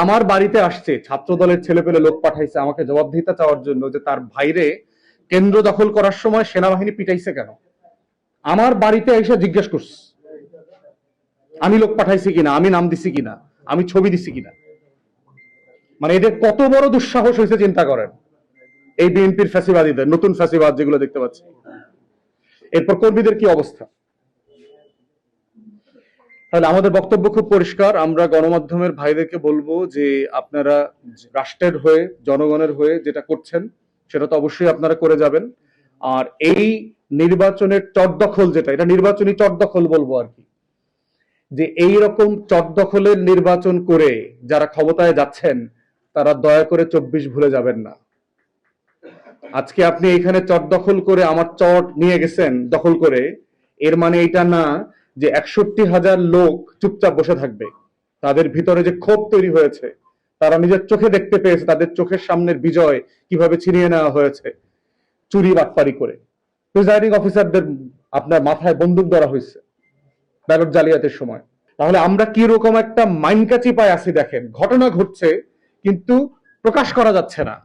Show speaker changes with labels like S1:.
S1: আমার বাড়িতে আসছে ছাত্র দলের ছেলে পেলে লোক পাঠাইছে আমাকে জবাবদিহিতা চাওয়ার জন্য যে তার ভাইরে কেন্দ্র দখল করার সময় সেনাবাহিনী পিটাইছে কেন। আমার বাড়িতে এসে জিজ্ঞেস করছে আমি লোক পাঠাইছি কিনা, আমি নাম দিছি কিনা, আমি ছবি দিছি কিনা। মানে এদের কত বড় দুঃসাহস হয়েছে চিন্তা করেন। এই বিএনপির ফ্যাসিবাদীদের নতুন ফ্যাসিবাদ যেগুলো দেখতে পাচ্ছি। এরপর কর্মীদের কি অবস্থা। তাহলে আমাদের বক্তব্য খুব পরিষ্কার, আমরা গণমাধ্যমের ভাইদেরকে বলবো যে আপনারা রাষ্ট্রের হয়ে জনগণের হয়ে যেটা করছেন সেটা তো অবশ্যই আপনারা করে যাবেন। আর এই নির্বাচনের চটদখল যেটা, এটা নির্বাচনী চটদখল বলবো আর কি, যে এই রকম চটদখলের নির্বাচন করে যারা ক্ষমতায় যাচ্ছেন তারা দয়া করে 24 ভুলে যাবেন না। আজকে আপনি এখানে চট দখল করে আমার চট নিয়ে গেছেন দখল করে, এর মানে এটা না যে 61,000 লোক চুপচাপ বসে থাকবে। তাদের ভিতরে যে ক্ষোভ তৈরি হয়েছে, তারা নিজের চোখে দেখতে পেয়েছে তাদের চোখের সামনের বিজয় কিভাবে ছিনিয়ে নেওয়া হয়েছে চুরি বাটপারি করে। প্রিজাইডিং অফিসারদের আপনার মাথায় বন্দুক ধরা হয়েছে ব্যালট জালিয়াতির সময়। তাহলে আমরা কি রকম একটা মাইনকাচি পায় আছি দেখেন, ঘটনা ঘটছে কিন্তু প্রকাশ করা যাচ্ছে না।